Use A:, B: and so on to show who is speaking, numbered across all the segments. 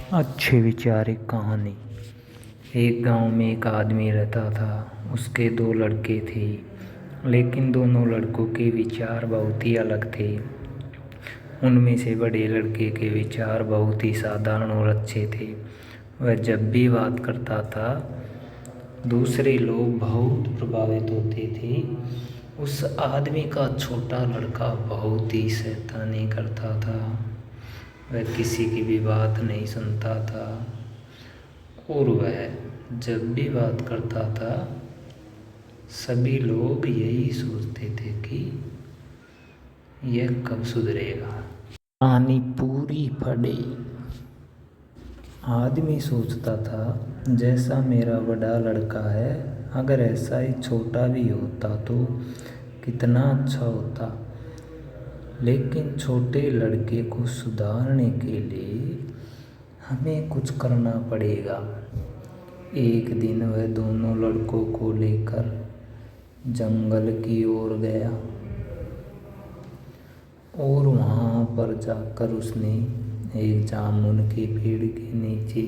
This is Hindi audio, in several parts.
A: अच्छे विचार एक कहानी। एक गांव में एक आदमी रहता था। उसके दो लड़के थे, लेकिन दोनों लड़कों के विचार बहुत ही अलग थे। उनमें से बड़े लड़के के विचार बहुत ही साधारण और अच्छे थे। वह जब भी बात करता था, दूसरे लोग बहुत प्रभावित होते थे। उस आदमी का छोटा लड़का बहुत ही शैतानी करता था। वह किसी की भी बात नहीं सुनता था और वह जब भी बात करता था, सभी लोग यही सोचते थे कि यह कब सुधरेगा। कहानी पूरी पढ़े। आदमी सोचता था, जैसा मेरा बड़ा लड़का है, अगर ऐसा ही छोटा भी होता तो कितना अच्छा होता। लेकिन छोटे लड़के को सुधारने के लिए हमें कुछ करना पड़ेगा। एक दिन वह दोनों लड़कों को लेकर जंगल की ओर गया और वहाँ पर जाकर उसने एक जामुन के पेड़ के नीचे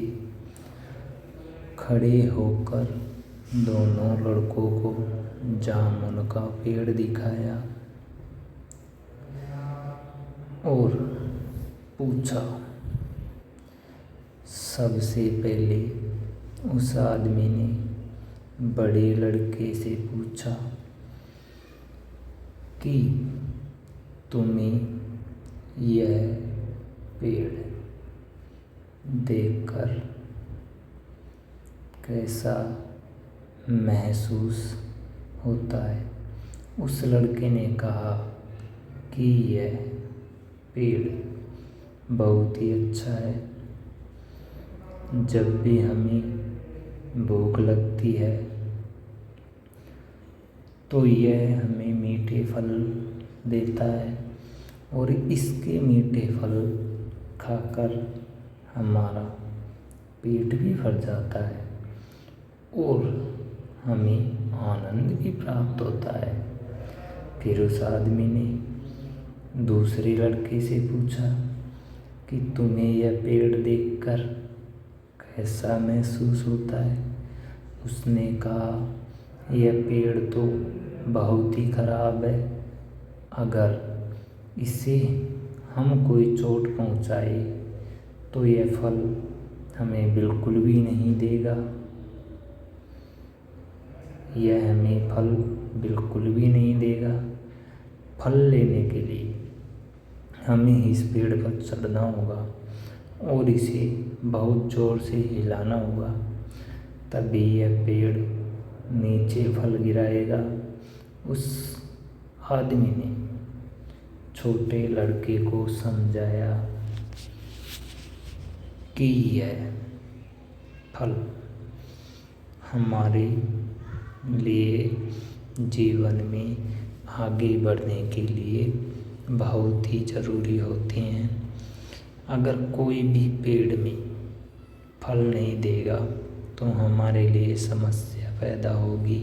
A: खड़े होकर दोनों लड़कों को जामुन का पेड़ दिखाया और पूछा। सबसे पहले उस आदमी ने बड़े लड़के से पूछा कि तुम्हें यह पेड़ देखकर कैसा महसूस होता है। उस लड़के ने कहा कि यह पेड़ बहुत ही अच्छा है। जब भी हमें भूख लगती है तो यह हमें मीठे फल देता है और इसके मीठे फल खाकर हमारा पेट भी भर जाता है और हमें आनंद भी प्राप्त होता है। फिर उस आदमी ने दूसरे लड़के से पूछा कि तुम्हें यह पेड़ देखकर कैसा महसूस होता है। उसने कहा, यह पेड़ तो बहुत ही खराब है। अगर इसे हम कोई चोट पहुँचाए तो यह फल हमें बिल्कुल भी नहीं देगा। यह हमें फल बिल्कुल भी नहीं देगा। फल लेने के लिए हमें इस पेड़ पर चढ़ना होगा और इसे बहुत ज़ोर से हिलाना होगा, तभी यह पेड़ नीचे फल गिराएगा। उस आदमी ने छोटे लड़के को समझाया कि यह फल हमारे लिए जीवन में आगे बढ़ने के लिए बहुत ही ज़रूरी होते हैं। अगर कोई भी पेड़ में फल नहीं देगा तो हमारे लिए समस्या पैदा होगी।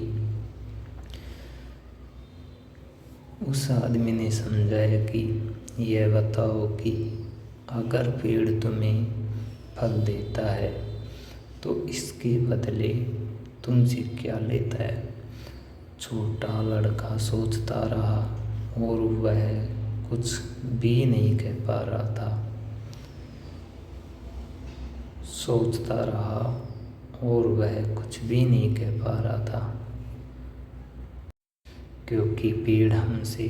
A: उस आदमी ने समझाया कि यह बताओ कि अगर पेड़ तुम्हें फल देता है तो इसके बदले तुमसे क्या लेता है। छोटा लड़का सोचता रहा और वह कुछ भी नहीं कह पा रहा था। सोचता रहा और वह कुछ भी नहीं कह पा रहा था, क्योंकि पेड़ हमसे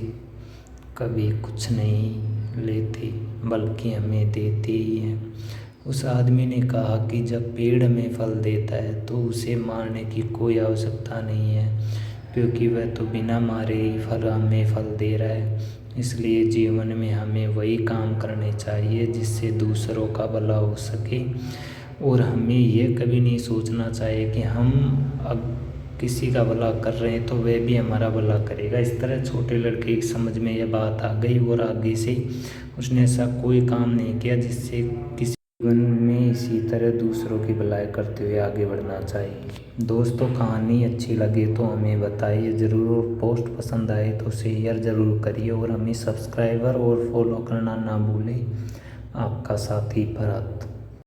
A: कभी कुछ नहीं लेते बल्कि हमें देते ही हैं। उस आदमी ने कहा कि जब पेड़ हमें फल देता है तो उसे मारने की कोई आवश्यकता नहीं है, क्योंकि वह तो बिना मारे ही हमें फल दे रहा है। इसलिए जीवन में हमें वही काम करने चाहिए जिससे दूसरों का भला हो सके और हमें यह कभी नहीं सोचना चाहिए कि हम अब किसी का भला कर रहे हैं तो वह भी हमारा भला करेगा। इस तरह छोटे लड़के की समझ में यह बात आ गई और आगे से उसने ऐसा कोई काम नहीं किया जिससे किसी जीवन में इसी तरह दूसरों की भलाई करते हुए आगे बढ़ना चाहिए। दोस्तों, कहानी अच्छी लगे तो हमें बताइए ज़रूर। पोस्ट पसंद आए तो शेयर ज़रूर करिए और हमें सब्सक्राइबर और फॉलो करना ना भूलें। आपका साथी भरत।